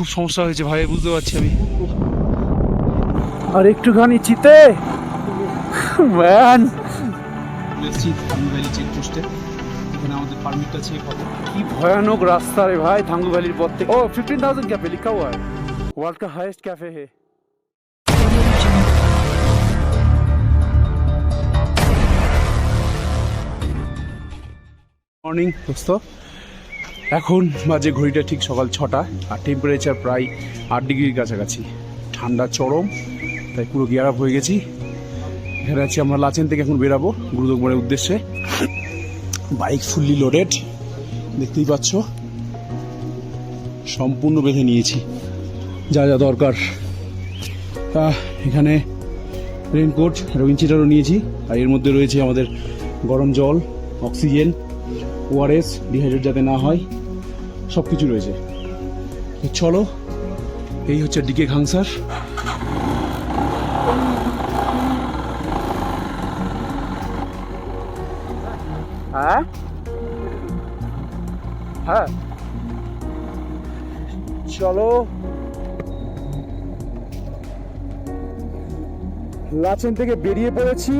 খুব সমস্যা হয়েছে ভাই, বুঝতে পারছি আমি। আর একটুখানি চিতে ম্যান থাঙ্গু ভ্যালি চেকপোস্টে, এখানে আমাদের পারমিটটা চেক হবে। কি ভয়ানক রাস্তা রে ভাই থাঙ্গু ভ্যালির পথ থেকে। ও 15,000 कैफे लिखा हुआ है, वर्ल्ड का हाईएस्ट कैफे है। মর্নিং দোস্ত, এখন বাজে ঘড়িটা ঠিক সকাল 6টা, আর টেম্পারেচার প্রায় 8 ডিগ্রির কাছাকাছি। ঠান্ডা চরম, তাই পুরো গিয়ার আপ হয়ে গেছি। এখানে আছি আমরা লাচেন থেকে, এখন বেরাবো গুরুদোগমারের উদ্দেশ্যে। বাইক ফুললি লোডেড, দেখতেই পাচ্ছ, সম্পূর্ণ বেঁধে নিয়েছি যা যা দরকার। এখানে রেনকোট, রবিনচিটারও নিয়েছি, আর এর মধ্যে রয়েছে আমাদের গরম জল, অক্সিজেন, ওআরএস, ডিহাইড্রেট যাতে না হয়, সব কিছু রয়েছে। তো চলো, এই হচ্ছে ডিকে খাংসার। হ্যাঁ হ্যাঁ চলো, লাচেন থেকে বেরিয়ে পড়েছি।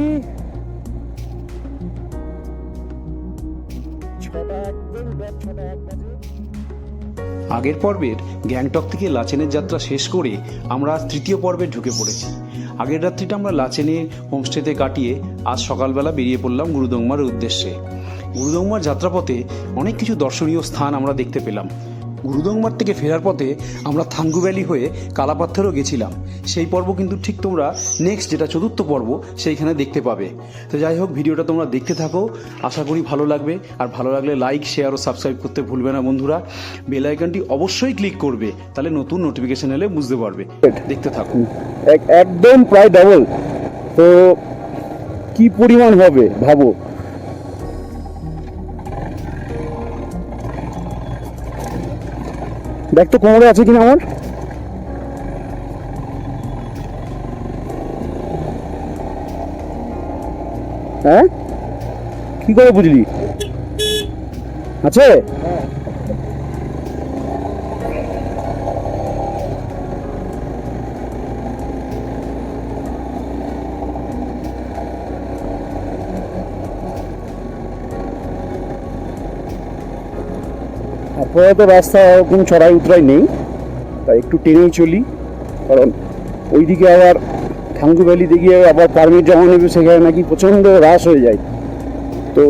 আগের পর্বের গ্যাংটক থেকে লাচেনের যাত্রা শেষ করে আমরা তৃতীয় পর্বে ঢুকে পড়েছি। আগের রাত্রিটা আমরা লাচেনে হোমস্টেতে কাটিয়ে আজ সকালবেলা বেরিয়ে পড়লাম গুরুদোংমার উদ্দেশ্যে। গুরুদোংমার যাত্রাপথে অনেক কিছু দর্শনীয় স্থান আমরা দেখতে পেলাম। গুরুদোংমার থেকে ফেরার পথে আমরা থাঙ্গু ভ্যালি হয়ে কালাপাথরও গেছিলাম। সেই পর্ব কিন্তু ঠিক তোমরা নেক্সট, যেটা চতুর্থ পর্ব, সেইখানে দেখতে পাবে। তো যাই হোক, ভিডিওটা তোমরা দেখতে থাকো, আশা করি ভালো লাগবে। আর ভালো লাগলে লাইক, শেয়ার ও সাবস্ক্রাইব করতে ভুলবে না বন্ধুরা। বেল আইকনটি অবশ্যই ক্লিক করবে, তাহলে নতুন নোটিফিকেশন এলে বুঝতে পারবে। দেখতে থাকো। একদম প্রায় ডাবল। তো কি পরিমাণ হবে ভাবো। দেখ তো কোমরে আছে কিনা আমার। হ্যাঁ, কি করে বুঝলি? আছে? আপাতত রাস্তা ওরকম চড়াই উতরাই নেই, তাই একটু টেনেই চলি, কারণ ওইদিকে আবার থাঙ্গু ভ্যালিতে গিয়ে আবার পারমিট জমা নেবে, সেখানে নাকি প্রচণ্ড রাশ হয়ে যায়, তো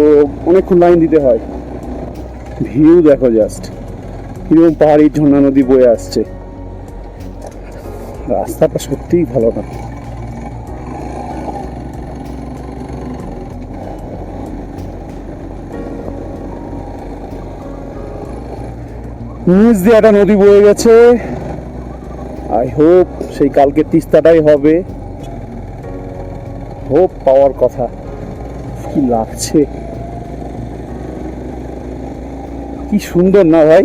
অনেকক্ষণ লাইন দিতে হয়। ভিউ দেখো জাস্ট, কিরকম পাহাড়ি ঝর্ণা নদী বয়ে আসছে। রাস্তাটা সত্যিই ভালো না। নিচ দিয়ে একটা নদী বয়ে গেছে। আই হোপ সেই কালকে তিস্তাটাই হবে, হোপ পাওয়ার কথা। কি লাগছে, কি সুন্দর না ভাই।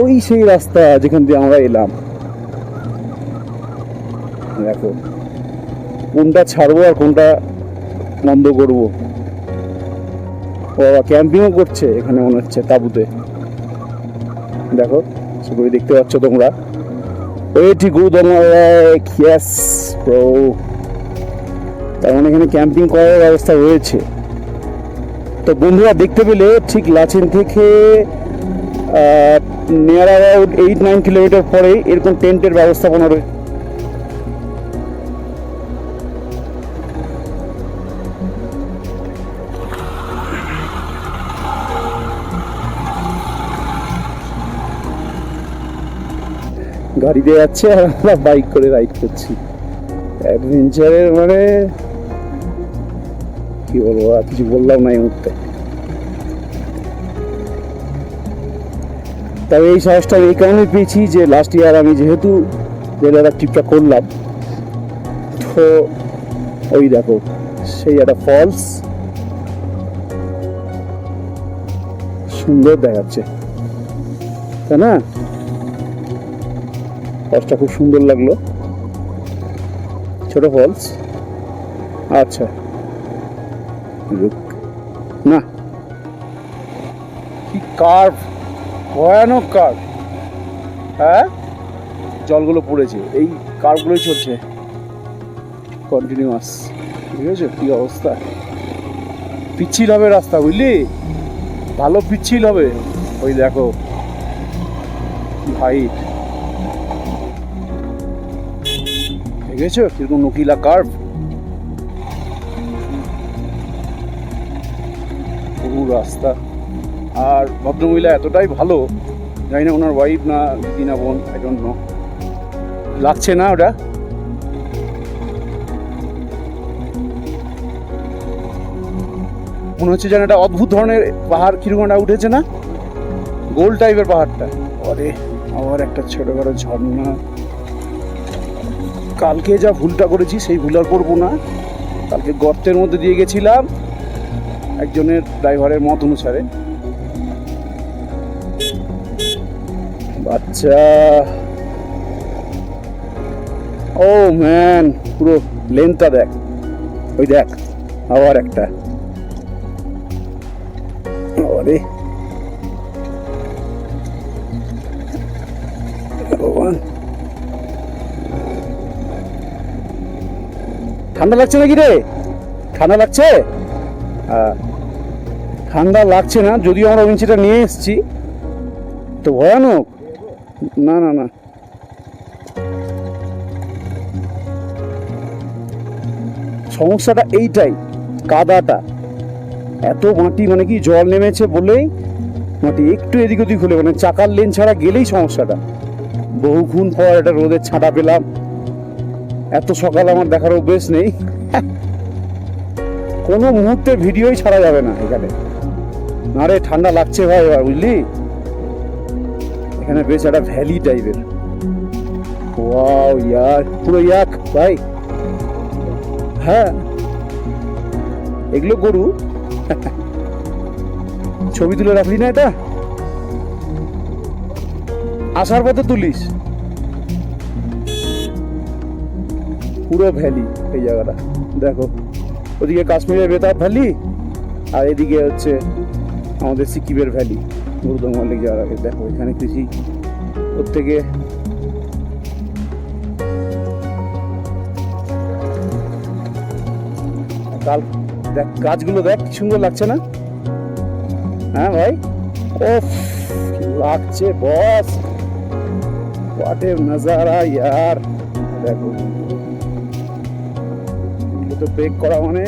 ওই সেই রাস্তা যেখান দিয়ে আমরা এলাম। দেখো কোনটা ছাড়বো আর কোনটা বন্ধ করবো। বাবা ক্যাম্পিংও করছে এখানে মনে হচ্ছে, তাঁবুতে। দেখো সেগুলি দেখতে পাচ্ছ তোমরা। ওইটি গুরুদোংমার লেক, ইয়েস ব্রো। তার মানে এখানে ক্যাম্পিং করার ব্যবস্থা রয়েছে। তো বন্ধুরা দেখতে পেলে ঠিক লাচেন থেকে নিয়ার অ্যাবাউট 8-9 কিলোমিটার পরে এরকম টেন্টের ব্যবস্থাপনা রয়েছে। গাড়িতে যাচ্ছে আর আমরা বাইক করে রাইড করছি। অ্যাডভেঞ্চারের মানে কি বলবো, আর কিছু বললাম না এই মুহূর্তে। তবে এই সাহসটা আমি এই কারণে পেয়েছি যে লাস্ট ইয়ার আমি যেহেতু রেলার ট্রিপটা করলাম, তো ওই দেখো সেই একটা ফলস, সুন্দর দেখাচ্ছে, তাই না? ফলসটা খুব সুন্দর লাগলো, ছোট ফলস। আচ্ছা না, কি কার্ভ, ভয়ানক কার্ভ। হ্যাঁ, জলগুলো পড়েছে, এই কার্ভগুলোই চলছে কন্টিনিউয়াস। ঠিক আছে, কি অবস্থা, পিচ্ছিল হবে রাস্তা, বুঝলি, ভালো পিচ্ছিল হবে। ওই দেখো কি হাইট, দেখেছো কিরকম নকিলা কার্ভ, পুরো রাস্তা। আর ভদ্রমহিলা এতটাই ভালো, জানি না ওনার ওয়াইফ না দিদি না বোন, আই ডোন্ট নো, লাগছে না ওটা। মনে হচ্ছে যেন একটা অদ্ভুত ধরনের পাহাড় কিরকম একটা উঠেছে না, গোল টাইপের পাহাড়টা। আরে আবার একটা ছোটখাটো ঝর্ণা। কালকে যা ভুলটা করেছি সেই ভুল আর করবো না। কালকে গর্তের মধ্যে দিয়ে গেছিলাম একজনের ড্রাইভারের মত অনুসারে। বাচ্চা, ও ম্যান, পুরো লেনটা দেখ, ওই দেখ আবার একটা। আরে ভগবান, ঠান্ডা লাগছে নাকি রে? ঠান্ডা লাগছে? ঠান্ডা লাগছে না, যদিও আমরা উইঞ্চিটা নিয়ে এসেছি। তো ভয়ানক, না না না, সমস্যাটা এইটাই, কাদাটা এত মাটি, মানে কি জল নেমেছে বলেই মাটি একটু এদিক ওদিক হলে, মানে চাকার লেন ছাড়া গেলেই সমস্যাটা। বহুক্ষণ পর একটা রোদের ছাঁটা পেলাম। এত সকাল আমার দেখার অভ্যেস নেই, কোনো মুহূর্তে ভিডিওই ছাড়া যাবে না এখানে। না রে, ঠান্ডা লাগছে ভাই এবার, বুঝলি। এখানে বেশ একটা ভ্যালি টাইপের। ওয়াও ইয়ার, পুরো ইয়াক ভাই। হ্যাঁ, এগুলো গরু। ছবি তুলে রাখলি না এটা? আসার পথে তুলিস। পুরো ভ্যালি এই জায়গাটা দেখো। ওদিকে কাশ্মীরের বেতাব ভ্যালি, আর এদিকে হচ্ছে আমাদের সিকিমের ভ্যালি, গুরুদং মল্লিক যাওয়ার আগে। দেখো এখানে কৃষি প্রত্যেকে কাল দেখ, গাছগুলো দেখ কি সুন্দর লাগছে না? হ্যাঁ ভাই, ওফ কি লাগছে বস, হোয়াট এ নজারা ইয়ার। দেখো এগুলো তো ব্রেক করা মানে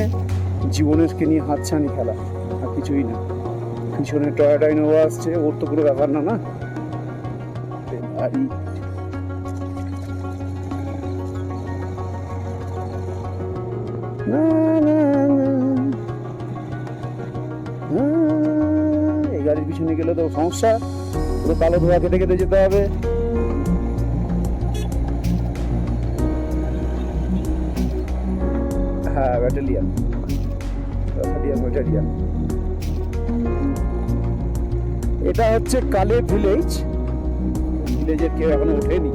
জীবনেরকে নিয়ে হাতছানি খেলা, আর কিছুই না। পিছনে টয়োটা ইনোভা আসছে, ওর তো কোনো ব্যাপার না, না এই গাড়ির পিছনে গেলে তো সমস্যা, পুরো কালো ধোয়া কেটে কেটে যেতে হবে। হ্যাঁ, ব্যাটালিয়ান, ব্যাটালিয়ান। এটা হচ্ছে কালে ভিলেজ, ভিলেজের কেউ এখনো ওঠেনি।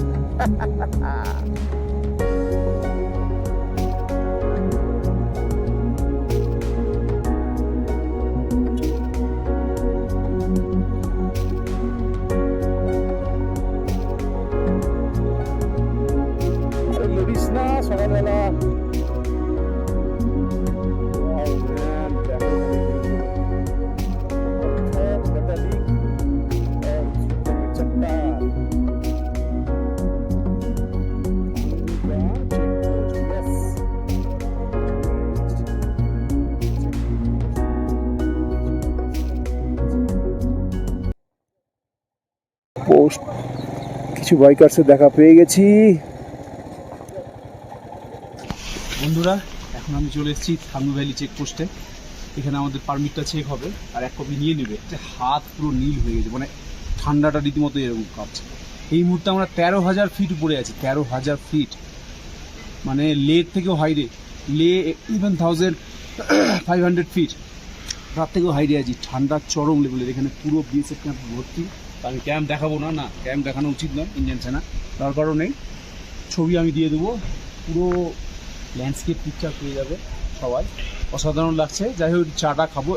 লড়িস না সকালবেলা। পোস্ট কিছু বাইকার্সের দেখা পেয়ে গেছি। বন্ধুরা, এখন আমি চলে এসেছি থাঙ্গু ভ্যালি চেকপোস্টে। এখানে আমাদের পারমিটটা চেক হবে, আর এক কপি নিয়ে নেবে। হাত পুরো নীল হয়ে গেছে, মানে ঠান্ডাটা রীতিমতো এরকম কাঁপছে। এই মুহূর্তে আমরা 13,000 ফিট উপরে আছি, 13,000 ফিট, মানে লের থেকেও হাইরে, লে 11,500 ফিট, তার থেকেও হাইরে আছি। ঠান্ডার চরম লেভেলের। এখানে পুরো বিএসএফ ক্যাম্প ভর্তি। আমি ক্যাম্প দেখাবো না, না ক্যাম্প দেখানো উচিত নয়, ইন্ডিয়ান সেনা, তার কারণে ছবি আমি দিয়ে দেবো। পুরো ল্যান্ডস্কেপ পিকচার পেয়ে যাবে সবাই, অসাধারণ লাগছে। যাই হোক, চাটা খাবো,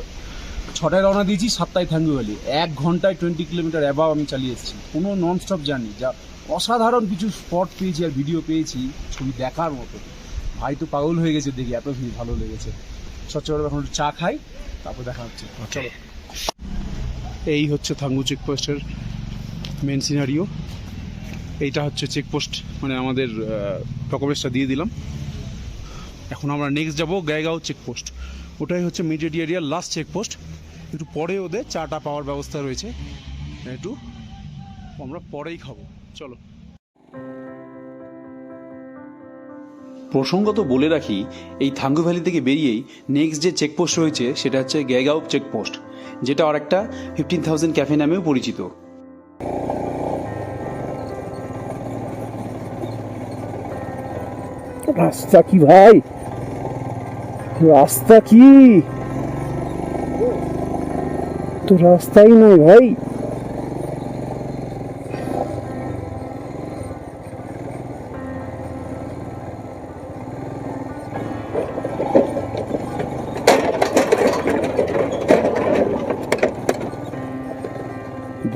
6টায় রওনা দিয়েছি, 7টায় থাঙ্গু ভ্যালি। 1 ঘন্টায় 20 কিলোমিটার অ্যাবাভ আমি চালিয়ে এসেছি, কোনো নন স্টপ জার্নি। যা অসাধারণ কিছু স্পট পেয়েছি আর ভিডিও পেয়েছি, ছবি দেখার মতো। ভাই তো পাগল হয়ে গেছে দেখে, এত ভালো লেগেছে। সচ্চর এখন চা খাই, তারপর দেখা হচ্ছে। চলো। এই হচ্ছে থাঙ্গু চেকপোস্টের মেন সিনারিও। এইটা হচ্ছে চেকপোস্ট, মানে আমাদের ডকুমেন্টসটা দিয়ে দিলাম। এখন আমরা নেক্সট যাবো গাইগাঁও চেকপোস্ট। ওটাই হচ্ছে মিডিয়েট এরিয়ার লাস্ট চেকপোস্ট। একটু পরে ওদের চাটা পাওয়ার ব্যবস্থা রয়েছে, একটু আমরা পরেই খাবো। চলো। প্রসঙ্গত বলে রাখি, এই থাঙ্গু ভ্যালি থেকে বেরিয়েই নেক্সট যে চেকপোস্ট রয়েছে সেটা হচ্ছে গাইগাঁও চেকপোস্ট, যেটা আর একটা 15,000 ক্যাফে নামেও পরিচিত। রাস্তা কি ভাই, রাস্তা কি, তো রাস্তাই নয় ভাই।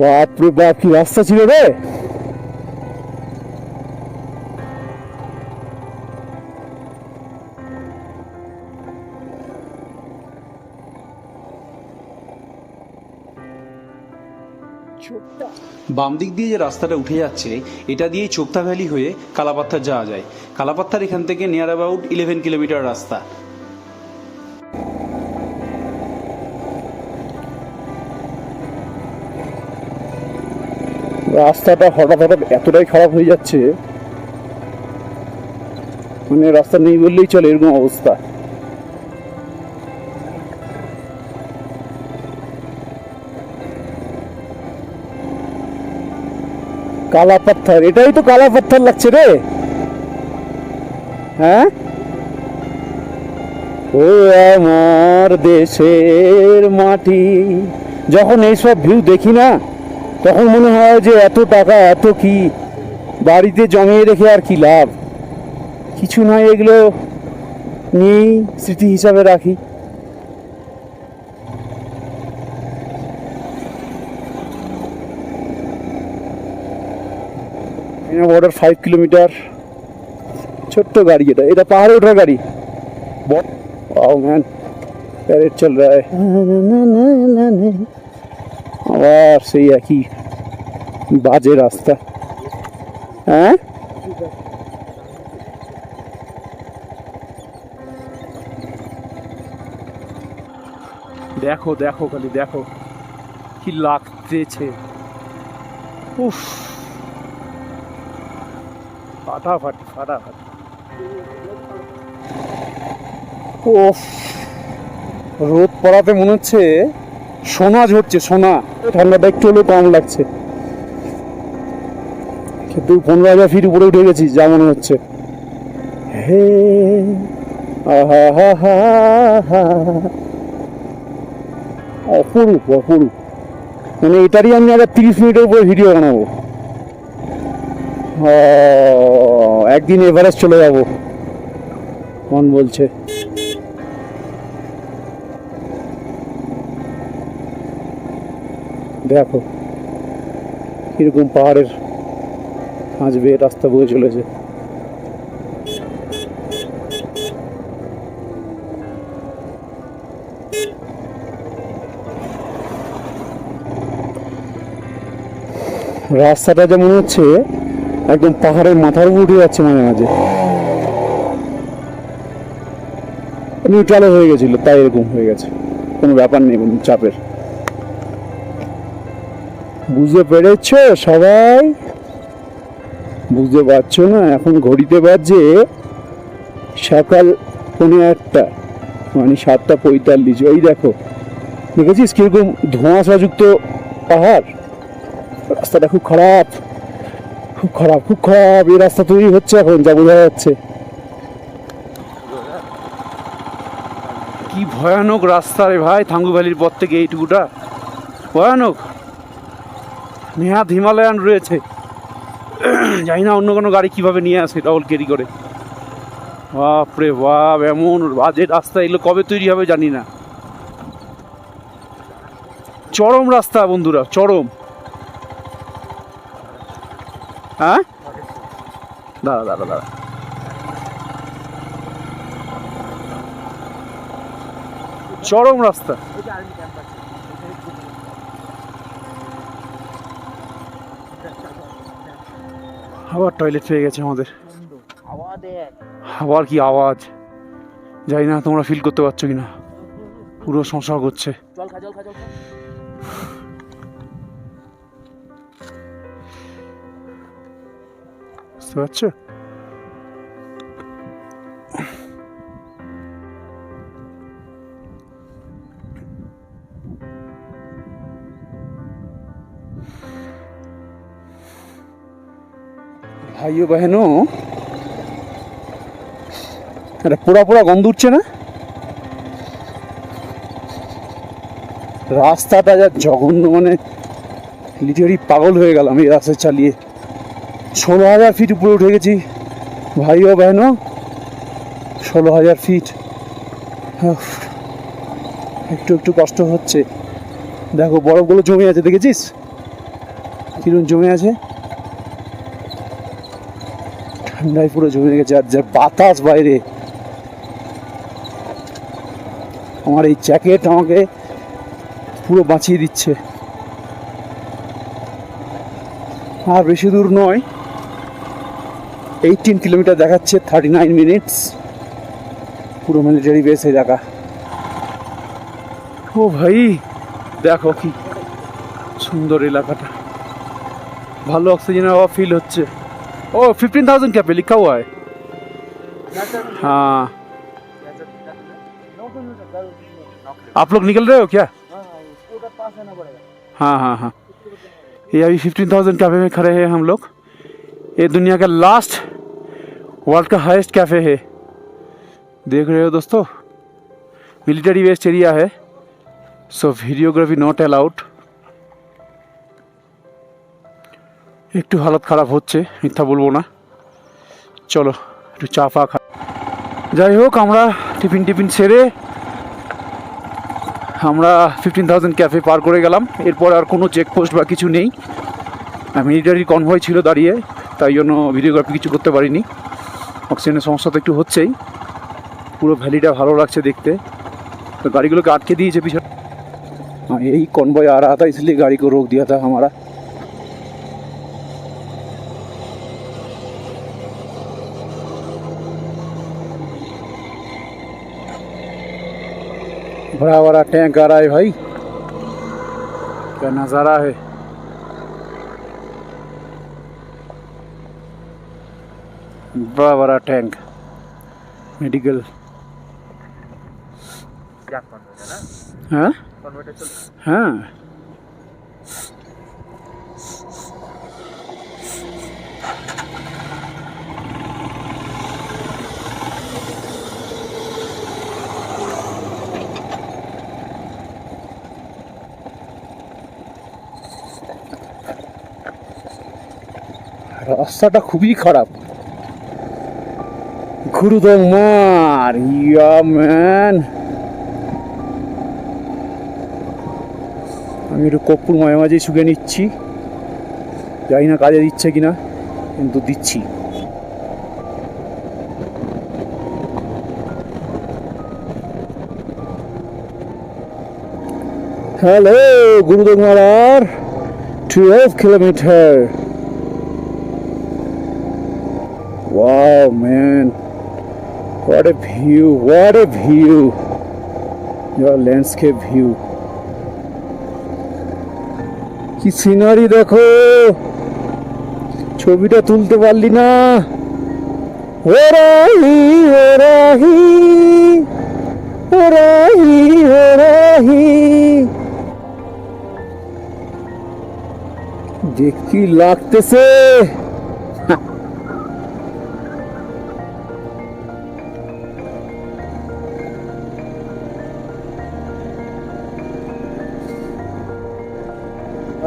বাপ রে বাপ, কি রাস্তা ছিল রে। বাম দিক দিয়ে যে রাস্তাটা উঠে যাচ্ছে, এটা দিয়েই চোপতা ভ্যালি হয়ে কালাপাত্থার যাওয়া যায়। কালাপাত্থার এখান থেকে নিয়ার অ্যাবাউট 11 কিলোমিটার রাস্তা। রাস্তাটা হঠাৎ হঠাৎ এতটাই খারাপ হয়ে যাচ্ছে, মানে রাস্তা নেই বললেই চলে, এরকম অবস্থা। কালা পাথর, এটাই তো কালা পাথর লাগছে রে। হ্যাঁ, ও আমার দেশের মাটি। যখন এইসব ভিউ দেখি না, তখন মনে হয় যে এত টাকা এত কি বাড়িতে জমিয়ে রেখে আর কি লাভ, কিছু নয়, এগুলো নিয়েই স্মৃতি হিসাবে রাখি। বর্ডার 5 কিলোমিটার, ছোট্ট গাড়ি, এটা পাহাড়ে ওঠার গাড়ি। वाओ मैन, पैरेड चल रहा है। আবার সেই একই বাজে রাস্তা। হ্যাঁ, দেখো দেখো খালি দেখো কি লাগতেছে, উফ, ফাটাফাটি ফাটাফাটি। ওফ, রোদ পড়াতে মনে হচ্ছে সোনা ঝরছে, সোনা। ঠান্ডাটা একটু হলেও কম লাগছে, কিন্তু 15,000 ফিট উপরে উঠে গেছি যা মনে হচ্ছে। হে আহা হা হা হা, অপরূপ অপরূপ। মানে এটারই আমি আবার 30 মিনিটের উপরে ভিডিও বানাবো। একদিন এভারেস্ট চলে যাবো মন বলছে। দেখো কিরকম পাহাড়ের মাঝ বেয়ে রাস্তা বয়ে চলেছে। রাস্তাটা যে মনে হচ্ছে একদম পাহাড়ের মাথার উপর উঠে যাচ্ছে, মাঝে মাঝে নিউট্রালে হয়ে গেছিল, তাই এরকম হয়ে গেছে, কোনো ব্যাপার নেই চাপের। বুঝতে পেরেছ সবাই? বুঝতে পারছো না? এখন ঘড়িতে বাজছে সকাল 1:15, মানে 7:45। ওই দেখো, দেখেছিস কিরকম ধোঁয়াশাযুক্ত পাহাড়। রাস্তাটা খুব খারাপ, খুব খারাপ, খুব খারাপ। এই রাস্তা তৈরি হচ্ছে এখন, যা বোঝা যাচ্ছে। কি ভয়ানক রাস্তা রে ভাই, থাঙ্গু ভ্যালির পর থেকে এইটুকুটা ভয়ানক। নেহাত হিমালয়ান রয়েছে, জানি না অন্য কোনো গাড়ি কিভাবে নিয়ে আসে ডবল ক্যারি করে। বাপরে বাপ, এমন বাজে রাস্তা, এগুলো কবে তৈরি হবে জানি না। চরম রাস্তা বন্ধুরা, চরম। হ্যাঁ, দাঁড়া দাঁড়া দাঁড়া, চরম রাস্তা। আবার টয়লেট পেয়ে গেছে আমাদের। আবার কি আওয়াজ, জানি না তোমরা ফিল করতে পারছো কিনা, পুরো সমস্যা করছে। বুঝতে পারছো? ভাইও बहनों, এটা পোড়া পোড়া গন্ধ উঠছে না? রাস্তাটা যা জঘন্য, মানে লিটারি পাগল হয়ে গেলাম এই রাস্তা চালিয়ে। 16,000 ফিট উপরে উঠে গেছি ভাইও बहनों, 16,000 ফিট। একটু একটু কষ্ট হচ্ছে। দেখো বরফগুলো জমে আছে, দেখেছিস কিরকম জমে আছে? ঠান্ডায় পুরো জমে গেছে। আর যা বাতাস বাইরে, আমার এই জ্যাকেট আমাকে পুরো বাঁচিয়ে দিচ্ছে। আর বেশি দূর নয়, 18 কিলোমিটার দেখাচ্ছে, 39 মিনিটস। পুরো মিলিটারি বেস এলাকা। ও ভাই দেখো কি সুন্দর এলাকাটা, ভালো অক্সিজেন हवा फील হচ্ছে। ओ 15,000 क्या पे लिखा हुआ है? हाँ, आप लोग निकल रहे हो क्या? हाँ हाँ हाँ, ये अभी 15,000 कैफे में खड़े हैं हम लोग। ये दुनिया का लास्ट वर्ल्ड का हाईएस्ट कैफे है, देख रहे हो दोस्तों। मिलिट्री वेस्ट एरिया है, सो वीडियोग्राफी नॉट अलाउड। একটু হালত খারাপ হচ্ছে, মিথ্যা বলবো না। চলো একটু চা ফা খা। যাই হোক, আমরা টিফিন সেরে আমরা 15,000 ক্যাফে পার করে গেলাম। এরপর আর কোনো চেকপোস্ট বা কিছু নেই। মিলিটারি কনভয় ছিল দাঁড়িয়ে, তাই জন্য ভিডিওগ্রাফি কিছু করতে পারিনি। অক্সিজেনের সমস্যা তো একটু হচ্ছেই। পুরো ভ্যালিটা ভালো লাগছে দেখতে। তো গাড়িগুলোকে আটকে দিয়েছে পিছনে। यही कॉन्वॉय आ रहा था, इसलिए गाड़ी को रोक दिया था हमारा। बड़ा बड़ा टैंक आ रहा है भाई, क्या नज़ारा है। बड़ा बड़ा टैंक मेडिकल। हाँ हाँ, রাস্তাটা খুবই খারাপ। গুরুদমার ইয়া ম্যান, আমি একটু কর্পূর মাঝে মাঝে শুকে নিচ্ছি, জানি না কাজে দিচ্ছে কিনা, কিন্তু দিচ্ছি। Hello Gurudongmar, 12 kilometre. Wow man, what a view, what a view, your landscape view। কি সিনারি দেখো, ছবিটা তুলতে পারলি না। ওরাহি ওরাহি ওরাহি ওরাহি, যে কি লাগতেছে।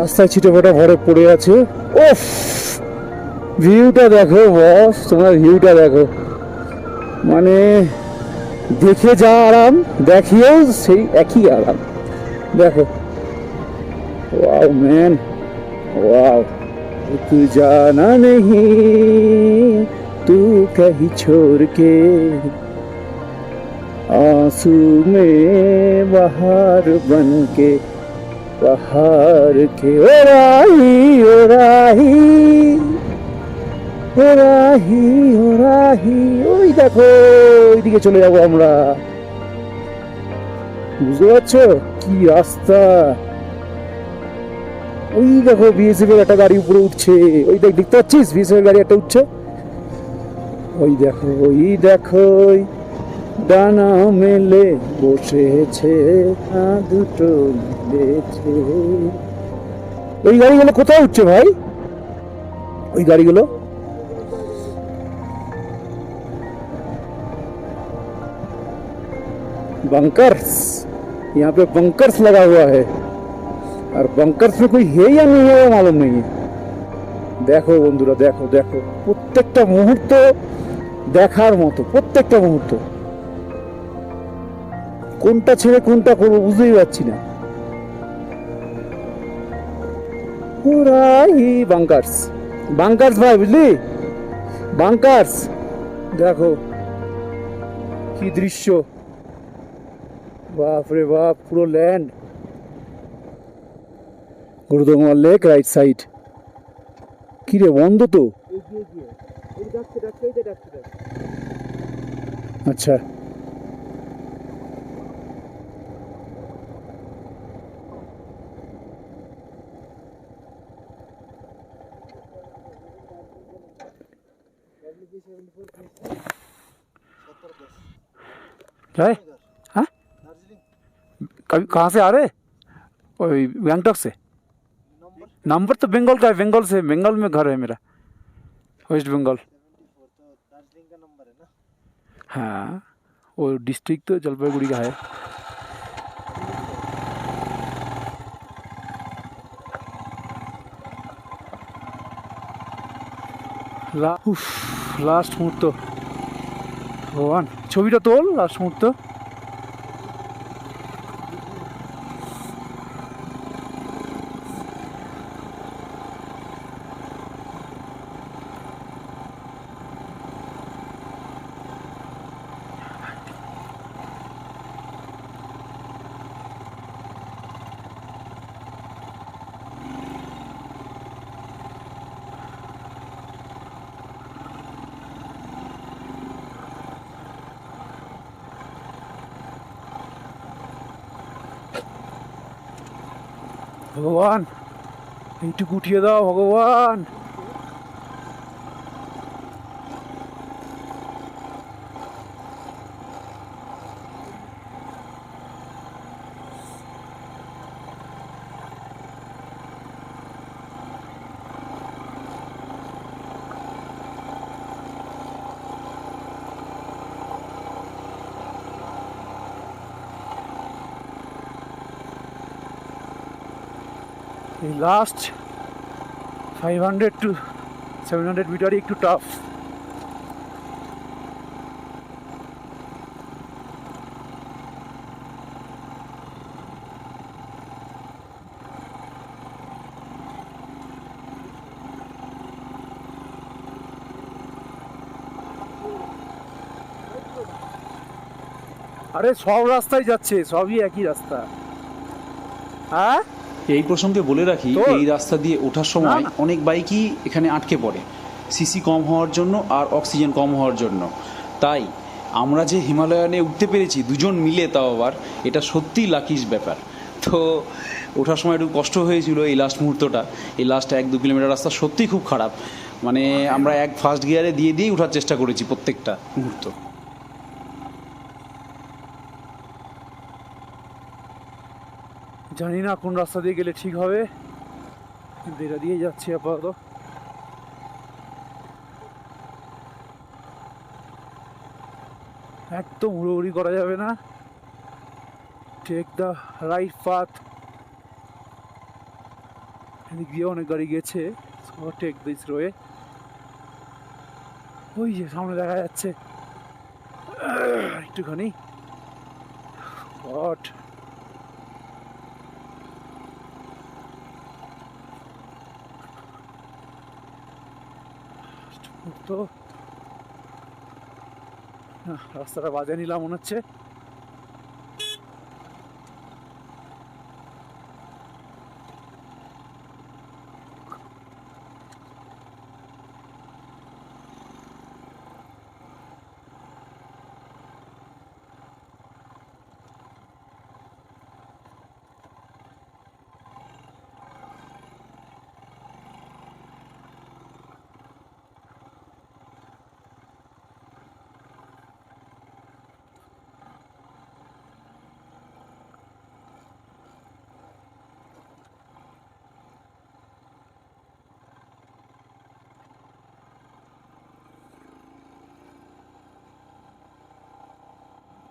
রাস্তায় ছিটে ফোটা ভরে পড়ে আছে। ওফ, ভিউটা দেখো বস, তোমার ভিউটা দেখো, মানে দেখে যা আরাম, দেখিয়েও সেই একই আরাম। দেখো वाओ मैन, वाओ। तू जाना नहीं तू कहीं छोड़ के, आंसू में बहार बन के, बहार के। ओ राही ओ राही ও রাহি ও রাহি, ওই দেখো ওইদিকে চলে যাবো আমরা। বুঝতে পারছো কি রাস্তা? ওই দেখো বিএসএফ এর একটা গাড়ি উপরে উঠছে, ওই দেখ, দেখতে পাচ্ছিস বিএসএফ এর গাড়ি একটা উঠছে, ওই দেখো ওই দেখো, ওই ডানা মেলে বসেছে, দুটো মিলেছে। ওই গাড়িগুলো কোথায় উঠছে ভাই? ওই গাড়িগুলো बंकर्स, यहाँ पे बंकर्स लगा हुआ है, और बंकर्स में कोई है या नहीं है वो मालूम नहीं है। देखो বন্ধুরা, দেখো দেখো, প্রত্যেকটা মুহূর্ত দেখার মতো, প্রত্যেকটা মুহূর্ত। কোনটা ছেড়ে কোনটা করবো বুঝতেই পারছি না। পুরাই বাংকার্স, বাংকার্স ভাই, বুঝলি, বাংকার্স। দেখো কি দৃশ্য, বাপ রে বাপ, পুরো land. Gurudongmar lake right side. কি রে, বন্ধ তো? আচ্ছা, है? हाँ, कभी कहाँ से आ रहे? वही गैंगटॉक से। नंबर तो बंगाल का है, बंगाल से, बंगाल में घर है मेरा, वेस्ट बंगाल। हाँ, वो डिस्ट्रिक्ट तो जलपाईगुड़ी का है। লাস্ট মুহূর্ত, ভগবান, ছবিটা তোল, লাস্ট মুহূর্ত। ভগবান, এইটুকু উঠিয়ে দাও ভগবান। এই লাস্ট 500 to 700 মিটার একটু টাফ। আরে সব রাস্তায় যাচ্ছে, সবই একই রাস্তা। হ্যাঁ, এই প্রসঙ্গে বলে রাখি, তোর? এই রাস্তা দিয়ে ওঠার সময় না, না। অনেক বাইকই এখানে আটকে পড়ে, সিসি কম হওয়ার জন্য আর অক্সিজেন কম হওয়ার জন্য। তাই আমরা যে হিমালয়ানে উঠতে পেরেছি দুজন মিলে, তাও আবার, এটা সত্যিই লাকিস ব্যাপার। তো ওঠার সময় একটু কষ্ট হয়েছিল এই লাস্ট মুহূর্তটা। এই লাস্ট 1-2 কিলোমিটার রাস্তা সত্যিই খুব খারাপ, মানে আমরা ফার্স্ট গিয়ারে দিয়েই ওঠার চেষ্টা করেছি প্রত্যেকটা মুহূর্ত। জানি না কোন রাস্তা দিয়ে গেলে ঠিক হবে, কিন্তু এটা দিয়ে যাচ্ছি আপাতত। একদম হুড়োহুড়ি করা যাবে না, টেক দ্য রাইট পাথ। এদিক দিয়ে অনেক গাড়ি গেছে, টেক দিস ওয়ে। ওই যে সামনে দেখা যাচ্ছে একটুখানি হট। তো রাস্তাটা বাজে নিলাম মনে হচ্ছে।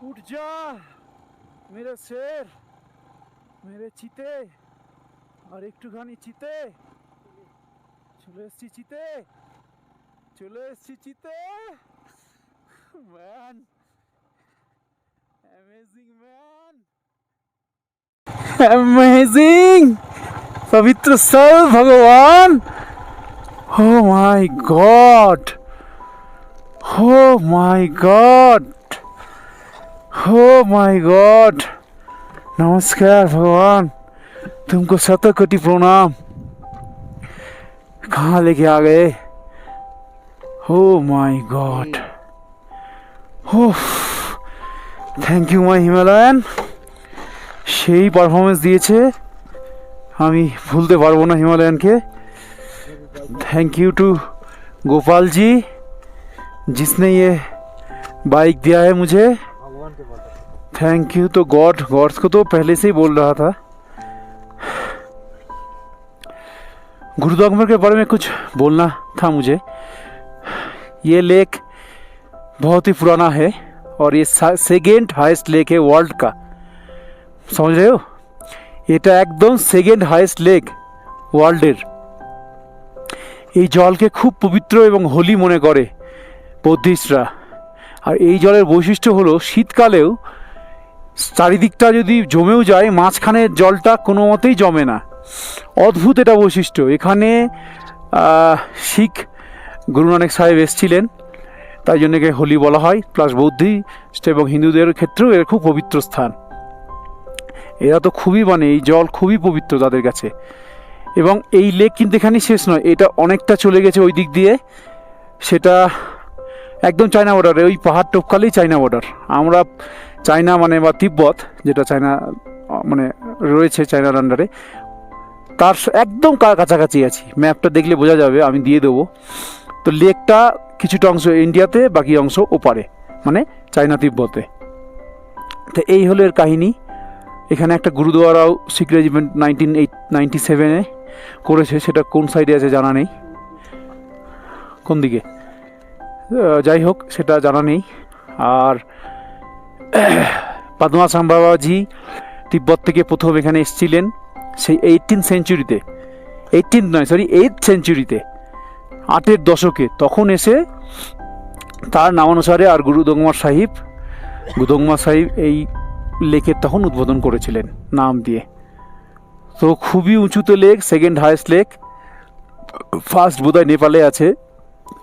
उठ जा मेरे शेर, मेरे চিতে, আর একটুখানি চিতে চলে এসছি, চিতে চলে এসছি, চিতে ম্যান, অ্যামেজিং ম্যান, অ্যামেজিং পবিত্র স্থল ভগবান। Oh my god, oh my god, oh my god. नमस्कार भगवान, तुमको शत कोटि प्रणाम। कहाँ लेके आ गए? ओ माय गॉड, हो थैंक यू माय हिमालयान। সেই পারফরমেন্স দিয়েছে, আমি ভুলতে পারবো না হিমালয়ানকে। Thank you to Gopal ji जिसने ये बाइक दिया है मुझे। थैंक यू तो गॉड्स को तो पहले से ही बोल रहा था। गुरुदोगमर के बारे में कुछ बोलना था मुझे। ये लेक बहुत ही पुराना है और ये सेकेंड हाईएस्ट लेक है वर्ल्ड का, समझ रहे हो? এটা একদম সেকেন্ড হাইয়েস্ট লেক ওয়ার্ল্ডের। এই জলকে খুব পবিত্র এবং হোলি মনে করে বৌদ্ধিস্টরা। আর এই জলের বৈশিষ্ট্য হলো শীতকালেও চারিদিকটা যদি জমেও যায়, মাঝখানের জলটা কোনো মতেই জমে না। অদ্ভুত এটা বৈশিষ্ট্য। এখানে শিখ গুরু নানক সাহেব এসেছিলেন, তাই জন্য একে হোলি বলা হয়। প্লাস বৌদ্ধিস্ট এবং হিন্দুদের ক্ষেত্রেও এর খুব পবিত্র স্থান। এরা তো খুবই, মানে এই জল খুবই পবিত্র তাদের কাছে। এবং এই লেক কিন্তু এখানেই শেষ নয়, এটা অনেকটা চলে গেছে ওই দিক দিয়ে। সেটা একদম চায়না বর্ডারে, ওই পাহাড় টপকালেই চায়না বর্ডার। আমরা চায়না মানে বা তিব্বত, যেটা চায়না মানে রয়েছে চায়নার আন্ডারে, তার একদম কাছাকাছি আছি। ম্যাপটা দেখলে বোঝা যাবে, আমি দিয়ে দেবো। তো লেকটা কিছুটা অংশ ইন্ডিয়াতে, বাকি অংশ ওপারে, মানে চায়না তিব্বতে। তো এই হলো এর কাহিনী। এখানে একটা গুরুদুয়ারাও শিখ রেজিমেন্ট 1997-এ করেছে, সেটা কোন সাইডে আছে জানা নেই, কোন দিকে, যাই হোক সেটা জানা নেই। আর পদ্মা বাবাজি তিব্বত থেকে প্রথম এখানে এসেছিলেন সেই 18th সেঞ্চুরিতে, 8th সেঞ্চুরিতে, 8-এর দশকে। তখন এসে তার নামানুসারে আর গুরুদোগমা সাহিব এই লেকের তখন উদ্বোধন করেছিলেন নাম দিয়ে। তো খুবই উঁচুতে lake, second highest lake, first বোধহয় নেপালে আছে।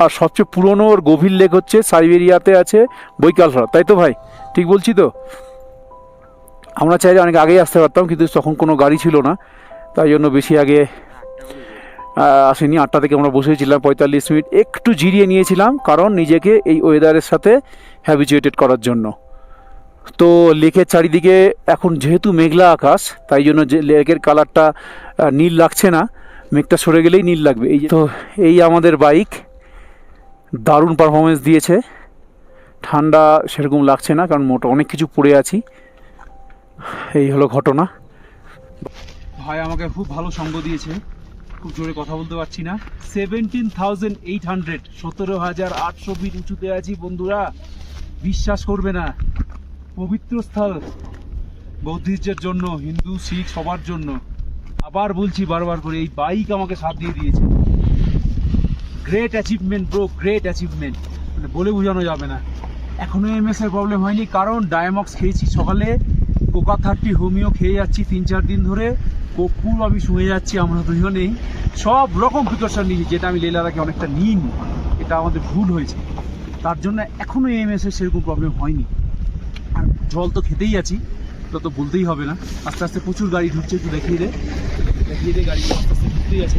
আর সবচেয়ে পুরনো ওর গভীর লেক হচ্ছে সাইবেরিয়াতে আছে, বৈকালহ্রদ। তাই তো ভাই, ঠিক বলছি তো? আমরা চাইলে অনেক আগেই আসতে পারতাম, কিন্তু তখন কোনো গাড়ি ছিল না, তাই জন্য বেশি আগে আসেনি। 8টা থেকে আমরা বসেছিলাম 45 মিনিট, একটু জিরিয়ে নিয়েছিলাম, কারণ নিজেকে এই ওয়েদারের সাথে হ্যাবিচুয়েটেড করার জন্য। তো লেকের চারিদিকে এখন যেহেতু মেঘলা আকাশ, তাই জন্য যে লেকের কালারটা নীল লাগছে না, মেঘটা সরে গেলেই নীল লাগবে। তো এই আমাদের বাইক দারুণ পারফরমেন্স দিয়েছে। ঠান্ডা সেরকম লাগছে না, কারণ মোটা অনেক কিছু পরে আছি। এই হলো ঘটনা। ভাই আমাকে খুব ভালো সঙ্গ দিয়েছে, খুব জোরে কথা বলতে পারছি না। 17,800, 17,800 ফিট উঁচুতে আছি বন্ধুরা, বিশ্বাস করবে না। পবিত্র স্থল বৌদ্ধিস্টের জন্য, হিন্দু শিখ সবার জন্য। আবার বলছি বারবার করে, এই বাইক আমাকে সাথ দিয়ে দিয়েছে। Great achievement bro, great achievement, মানে বলে বোঝানো যাবে না। এখনও এমএস এর প্রবলেম হয়নি, কারণ ডায়ামক্স খেয়েছি সকালে, কোকা 30 হোমিও খেয়ে যাচ্ছি 3-4 দিন ধরে, পুরো আমি শুয়ে যাচ্ছি, আমরা দুজনেই সব রকম প্রিকশন নিয়েছি, যেটা আমি লে লাদাখে অনেকটা নিইনি। এটা আমাদের ভুল হয়েছে, তার জন্য এখনও এএমএস এর সেরকম প্রবলেম হয়নি। আর জল তো খেতেই আছি, তো তো বলতেই হবে না। আস্তে আস্তে প্রচুর গাড়ি ঢুকছে, একটু দেখিয়ে দে গাড়ি আস্তে আস্তে ঢুকতেই আছে,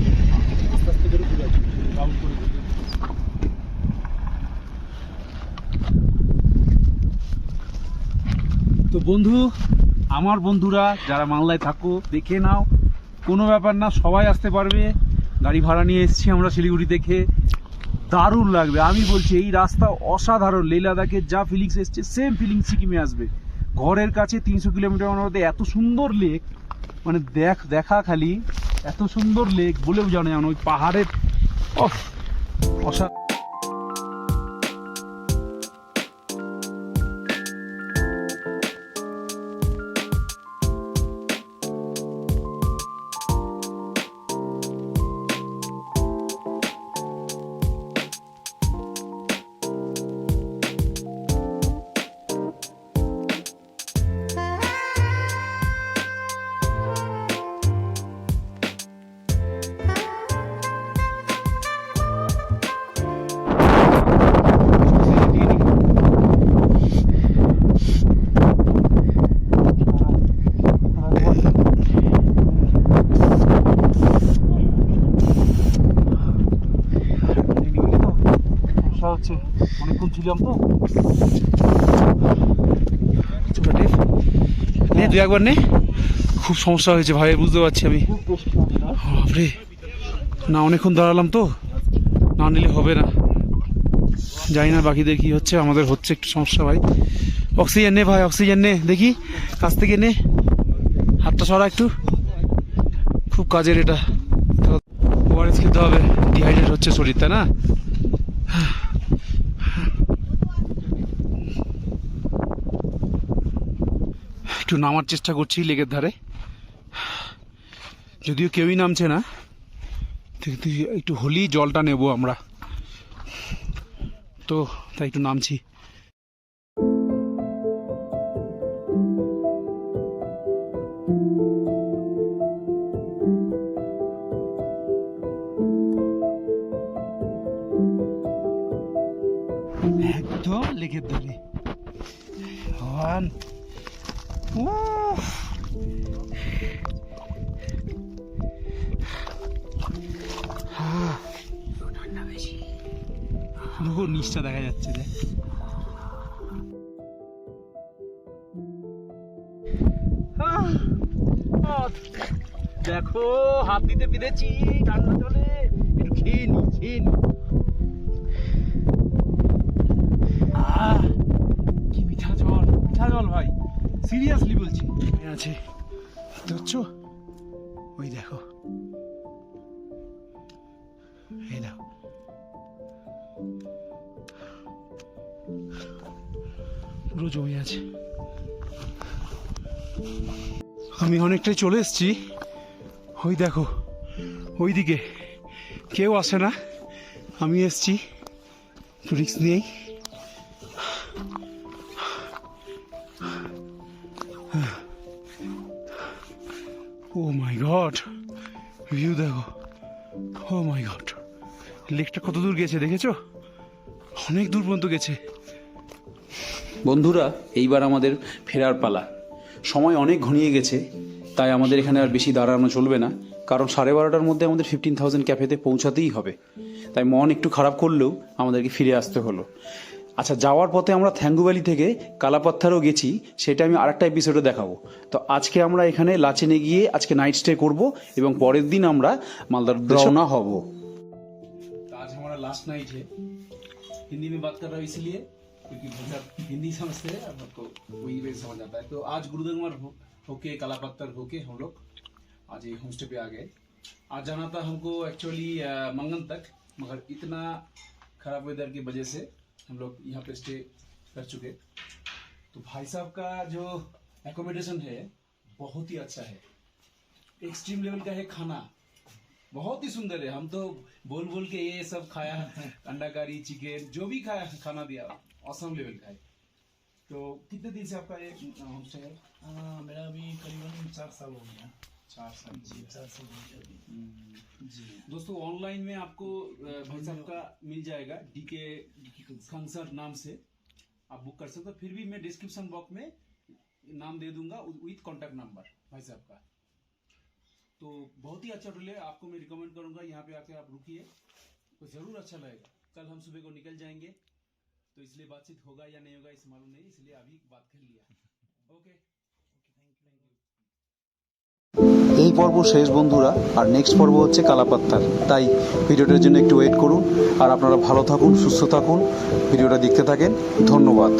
আস্তে আস্তে করে ঢুকে আছে, রাউন্ড করে ঢুকে। তো বন্ধু, আমার বন্ধুরা যারা মালদায় থাকো দেখে নাও, কোনো ব্যাপার না, সবাই আসতে পারবে। গাড়ি ভাড়া নিয়ে এসেছি আমরা শিলিগুড়ি থেকে, দারুণ লাগবে। আমি বলছি এই রাস্তা অসাধারণ। লে লাদাখের যা ফিলিংস এসছে সেম ফিলিংস সিকিমে আসবে। ঘরের কাছে 300 কিলোমিটার মধ্যে এত সুন্দর লেক, মানে দেখা খালি এত সুন্দর লেক বলে বোঝানো যায় না। ওই পাহাড়ের অসাধারণ। হচ্ছে অনেকক্ষণ ছিলাম তো, দু একবার নে, খুব সমস্যা হয়েছে ভাই, বুঝতে পারছি আমি। বাপরে, না অনেকক্ষণ দাঁড়ালাম তো, না নিলে হবে না। জানি না বাকিদের কি হচ্ছে, আমাদের হচ্ছে একটু সমস্যা ভাই। অক্সিজেন নে ভাই, অক্সিজেন নে, দেখি কাছ থেকে নে, হাতটা সরা একটু, খুব কাজের এটা। ওআরএস খেতে হবে, ডিহাইড্রেট হচ্ছে শরীর, তাই না? একটু নামার চেষ্টা করছি লেকের ধারে, যদিও কেউই নামছে না, কিন্তু একটু হলেই জলটা নেব আমরা, তো তাই একটু নামছি। একদম লেকের ধারে, ভগবান। পুরো নিচটা দেখা যাচ্ছে রে। দেখো হাত দিতে পেরেছি ঠান্ডা জলে, একটু খেয়ে নি। কি মিঠা জল ভাই, সিরিয়াসলি বলছি। আছে দেখছো, ওই দেখো, এই দেখো, পুরো জমে আছে। আমি অনেকটাই চলে এসেছি, ওই দেখো ওইদিকে কেউ আসে না, আমি এসেছি, রিস্ক নিয়েই। ও মাই গড, ভিউ দেখো, ও মাই গড, লেকটা কত দূর গেছে দেখেছো, অনেক দূর পর্যন্ত গেছে। বন্ধুরা, এইবার আমাদের ফেরার পালা। সময় অনেক ঘনিয়ে গেছে, তাই আমাদের এখানে আর বেশি দাঁড়ানো চলবে না, কারণ 12:30টার মধ্যে আমাদের 15,000 ক্যাফেতে পৌঁছাতেই হবে। তাই মন একটু খারাপ করলেও আমাদেরকে ফিরে আসতে হলো। আচ্ছা, যাওয়ার পথে আমরা থ্যাঙ্গু ভ্যালি থেকে কালাপাত্থারও গেছি, সেটা আমি আরেকটা এপিসোডে দেখাবো। তো আজকে আমরা এখানে লাচেনে গিয়ে আজকে নাইট স্টে করব এবং পরের দিন আমরা মালদার উদ্দেশ্যে রওনা হব। आज हमारा लास्ट नाइट है, हिंदी में बात कर रहा हूँ इसलिए क्योंकि भैया हिंदी समझते हैं, अब आपको वही वे समझ आता है। तो आज गुरुदंगमर होके कालापत्थर होके हम लोग आज ये होम स्टे पे आ गए। आज जाना था हमको एक्चुअली मंगन तक, मगर इतना खराब वेदर की वजह से हम लोग यहाँ पे स्टे कर चुके। तो भाई साहब का जो एकोमोडेशन है बहुत ही अच्छा है, एक्सट्रीम लेवल का है, खाना बहुत ही सुंदर है। हम तो बोल के ये सब खाया, अंडा करी, चिकन, जो भी खाया खाना दिया, ऑसम लेवल का है। तो कितने दिन से आपका ये होम स्टे है? मेरा अभी करीबन 4 साल हो गया। 4 साल। जी 4 साल हो गया अभी। जी। दोस्तों ऑनलाइन में आपको भाई साहब का मिल जाएगा डीके खंसर नाम से आप बुक कर सकते हो। फिर भी मैं डिस्क्रिप्शन बॉक्स में नाम दे दूंगा विथ कॉन्टैक्ट नंबर भाई साहब का। तो बहुत ही अच्छा होटल है, आपको मैं रिकमेंड करूंगा यहाँ पे आके आप रुकिए, तो जरूर अच्छा लगेगा। कल हम सुबह को निकल जाएंगे, तो इसलिए बातचीत होगा या नहीं होगा इस मालूम नहीं, इसलिए अभी बात कर लिया। Okay, thank you. এই পর্ব শেষ বন্ধুরা, আর নেক্সট পর্ব হচ্ছে কালাপাত্তার। তাই ভিডিওটার জন্য একটু ওয়েট করুন, আর আপনারা ভালো থাকুন, সুস্থ থাকুন, ভিডিওটা দেখতে থাকেন। ধন্যবাদ।